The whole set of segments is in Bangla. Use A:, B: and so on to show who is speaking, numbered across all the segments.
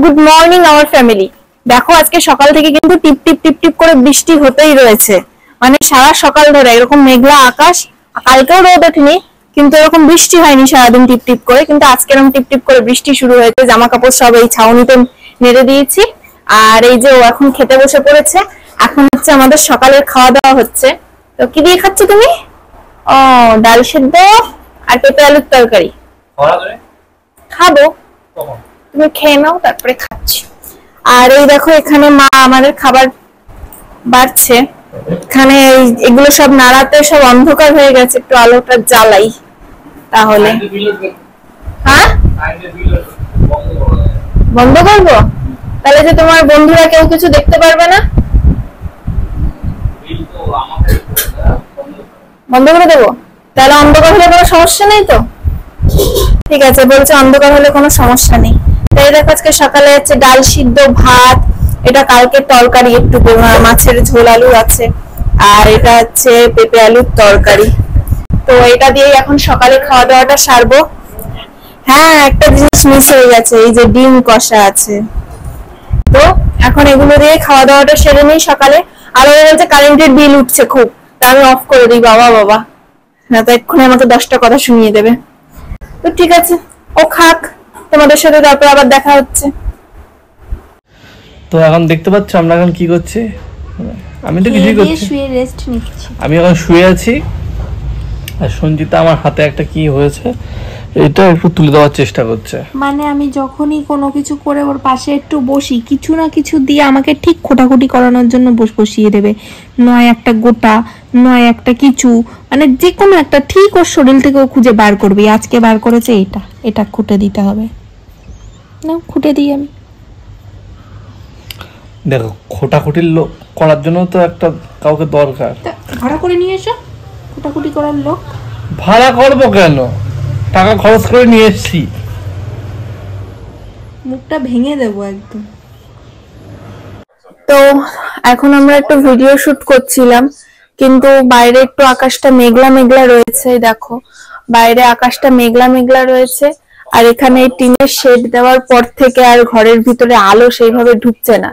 A: Good morning our family. দেখো আজকে সকাল থেকে কিন্তু টিপ টিপ টিপ টিপ করে বৃষ্টি হতেই রয়েছে, মানে সারা সকাল ধরে এরকম মেঘলা আকাশ। কালকেও রোদ ওঠেনি কিন্তু এরকম বৃষ্টি হয়নি সারাদিন টিপ টিপ করে, কিন্তু আজকে এরকম টিপ টিপ করে বৃষ্টি শুরু হয়েছে। জামা কাপড় সব এই ছাউনিতে নেড়ে দিয়েছি, আর এই যে ও এখন খেতে বসে পড়েছে। এখন হচ্ছে আমাদের সকালের খাওয়া দাওয়া হচ্ছে। তো কি দিয়ে খাচ্ছ তুমি? ও, ডাল সেদ্ধ আর পেঁপে আলুর তরকারি। খাবো, তুমি খেয়ে নাও তারপরে খাচ্ছি। আর এই দেখো এখানে মা আমাদের খাবার বাড়ছে। এখানে এগুলো সব নাড়াতে সব অন্ধকার হয়ে গেছে, একটু আলোটা জ্বালাই তাহলে। হ্যাঁ, বন্ধ করবো? তাহলে যে তোমার বন্ধুরা কেউ কিছু দেখতে পারবে না? বন্ধ করে দেবো? তাহলে অন্ধকার হলে কোনো সমস্যা নেই তো? ঠিক আছে, বলছে অন্ধকার হলে কোনো সমস্যা নেই। তাই দেখো আজকে সকালে হচ্ছে ডাল সিদ্ধ, ভাত, এটা কালকের তরকারি, একটু মাছের ঝোল আলু আছে, আর এটা হচ্ছে পেঁপে আলুর তরকারি। তো এটা দিয়ে এখন সকালে খাওয়া দাওয়াটা সারবো। হ্যাঁ, একটা জিনিস মিস হয়ে গেছে, এই যে ডিম কষা আছে। তো এখন এগুলো দিয়ে খাওয়া দাওয়াটা সেরে নিই সকালে। আর ওই বলছে কারেন্টের বিল উঠছে খুব, তা আমি অফ করে দিই। বাবা বাবা, না তো এক্ষুনি আমাকে 10টা কথা শুনিয়ে দেবে। তো ঠিক আছে, ও খাক, তোমাদের সাথে তারপর আবার দেখা হচ্ছে।
B: তো এখন দেখতে পাচ্ছ আমরা এখন কি করছি। আমি তো কিছুই করছি,
A: শুয়ে রেস্ট নিচ্ছি।
B: আমি এখন শুয়ে আছি, আর সঞ্জিতা আমার হাতে একটা কি হয়েছে এটা একটু তুলে দেওয়ার চেষ্টা করছে।
C: মানে আমি যখনই কোনো কিছু করে ওর পাশে একটু বসি, কিছু না কিছু দিয়ে আমাকে ঠিক খোটাখুটি করানোর জন্য বসিয়ে দেবে। নয় একটা গোটা, নয় একটা কিছু, মানে যে কোনো একটা ঠিক ওর শরীর থেকে ও খুঁজে বার করবে। আজকে বার করেছে এটা খুঁটে দিতে হবে, না খুঁটে দিই আমি।
B: দেখো, খোটাখুটির লোক করার জন্য তো একটা কাউকে দরকার।
C: ভাড়া করে নিয়ে এসো খোটাখুটি করার লোক।
B: ভাড়া করবো কেন, টাকা খরচ করে নিয়ে এসছি।
C: মুখটা ভেঙে দেবো একদম।
A: তো এখন আমরা একটু ভিডিও শুট করছিলাম, কিন্তু বাইরে একটু আকাশটা মেঘলা মেঘলা রয়েছে। দেখো বাইরে আকাশটা মেঘলা মেঘলা রয়েছে, আর এখানে টিনের শেড দেওয়ার পর থেকে আর ঘরের ভিতরে আলো সেইভাবে ঢুকছে না,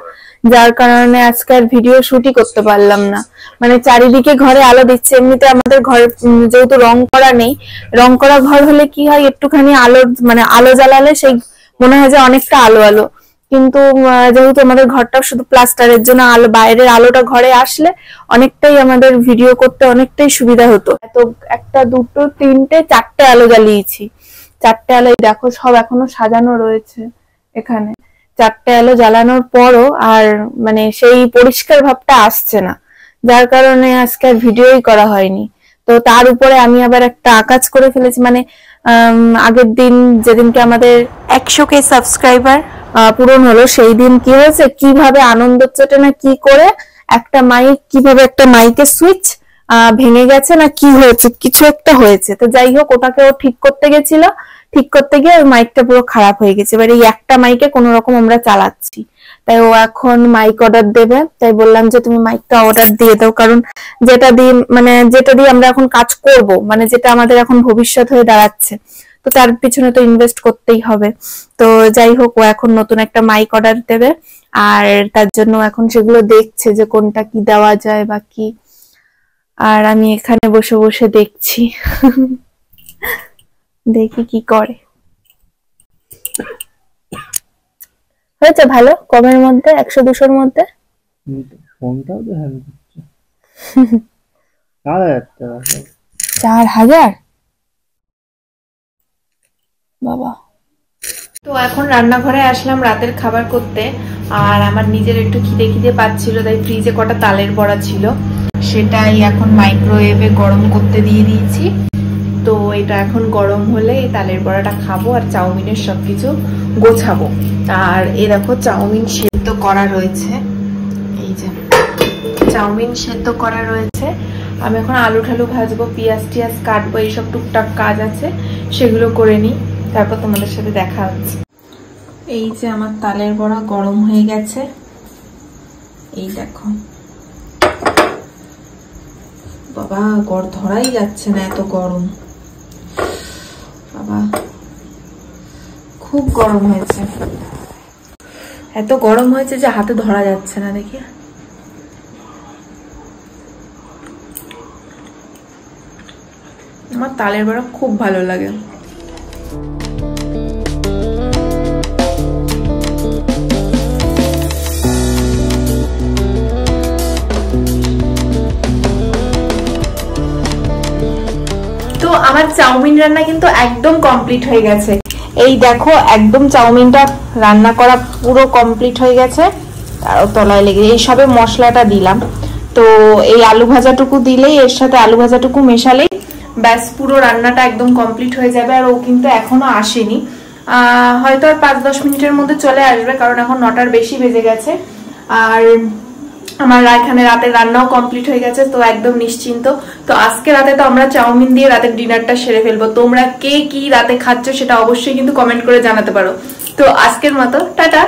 A: যার কারণে আজকে আর ভিডিও শুটই করতে পারলাম না। মানে চারিদিকে ঘরে আলো দিচ্ছে। এমনিতে আমাদের ঘরে যেহেতু রং করা নেই, রং করা ঘর হলে কি হয়, একটুখানি আলো মানে আলো জ্বালালে সেই মনে হয় যে অনেকটা আলো আলো, কিন্তু যেহেতু আমাদের ঘরটা শুধু প্লাস্টারের জন্য আলো, বাইরের আলোটা ঘরে আসলে অনেকটাই আমাদের ভিডিও করতে অনেকটাই সুবিধা হতো। তো একটা, দুটো, তিনটে, 4টে আলো জ্বালিয়েছি। 4টে আলো দেখো সব এখনো সাজানো রয়েছে এখানে। 4টে আলো জ্বালানোর পরও আর মানে সেই পরিষ্কার ভাবটা আসছে না, যার কারণে আজকে আর ভিডিওই করা হয়নি। তো তার উপরে আমি আবার একটা আকাজ করে ফেলেছি, মানে আগের দিন যেদিনকে আমাদের 100K সাবস্ক্রাইবার পূরণ হলো, সেই দিন কি হয়েছে, কিভাবে আনন্দ চোটে না কি করে একটা মাইক, কিভাবে একটা মাইকের সুইচ ভেঙে গেছে না কি হয়েছে, কিছু একটা হয়েছে। তো যাই হোক, ওটাকে ও ঠিক করতে গেছিল, ঠিক করতে গিয়ে ওই মাইকটা পুরো খারাপ হয়ে গেছে। এবার এই একটা মাইকে কোন রকম আমরা চালাচ্ছি, তাই ও এখন মাইক অর্ডার দেবে। তাই বললাম যে তুমি মাইকটা অর্ডার দিয়ে দাও, কারণ যেটা দিয়ে আমরা এখন কাজ করব, মানে যেটা আমাদের এখন ভবিষ্যৎ হয়ে দাঁড়াচ্ছে, তো তার পিছনে তো ইনভেস্ট করতেই হবে। তো যাই হোক, ও এখন নতুন একটা মাইক অর্ডার দেবে, আর তার জন্য এখন সেগুলো দেখছে যে কোনটা কি দেওয়া যায় বা কি। আর আমি এখানে বসে বসে দেখছি দেখি কি করে। হয়েছে ভালো, কমের মধ্যে 100-200-র মধ্যে।
B: ফোনটাও তো হ্যাং করছে।
A: 4000 বাবা।
C: তো এখন রান্নাঘরে আসলাম রাতের খাবার করতে, আর আমার নিজের একটু খিদে খিদে পাচ্ছিল, তাই ফ্রিজে কটা তালের বড়া ছিল, সেটাই এখন মাইক্রোওয়েভে গরম করতে দিয়ে দিয়েছি। তো এটা এখন গরম হলে এই তালের বড়াটা খাবো, আর চাউমিনের সবকিছু গোছাবো। আর এ দেখো চাউমিন সেদ্ধ করা রয়েছে, এই যে চাউমিন সেদ্ধ করা রয়েছে। আমি এখন আলু ঠালু ভাজবো, পেঁয়াজ টিয়াজ কাটবো, এইসব টুকটাক কাজ আছে, সেগুলো করে নিই, তারপর তোমাদের সাথে দেখা হচ্ছে। এই যে আমার তালের বড়া গরম হয়ে গেছে, এই দেখো। বাবা, ধরাই যাচ্ছে না, এত গরম। বাবা খুব গরম হয়েছে। এত গরম হয়েছে যে হাতে ধরা যাচ্ছে না। দেখি, আমার তালের বড়া খুব ভালো লাগে। তো আমার চাউমিন রান্না কিন্তু একদম কমপ্লিট হয়ে গেছে। এই দেখো, একদম চাউমিনটা রান্না করা পুরো কমপ্লিট হয়ে গেছে। আর তলায় লেগে এই সবে মশলাটা দিলাম। তো এই আলু ভাজাটুকু দিলেই, এর সাথে আলু ভাজাটুকু মেশালেই ব্যাস পুরো রান্নাটা একদম কমপ্লিট হয়ে যাবে। আর ও কিন্তু এখনো আসেনি, হয়তো আর 5-10 মিনিটের মধ্যে চলে আসবে, কারণ এখন 9টার বেশি বেজে গেছে। আর আমার এখানে রাতের রান্নাও কমপ্লিট হয়ে গেছে, তো একদম নিশ্চিন্ত। তো আজকে রাতে তো আমরা চাউমিন দিয়ে রাতের ডিনারটা সেরে ফেলবো। তোমরা কে কি রাতে খাচ্ছ সেটা অবশ্যই কিন্তু কমেন্ট করে জানাতে পারো। তো আজকের মতো টাটা।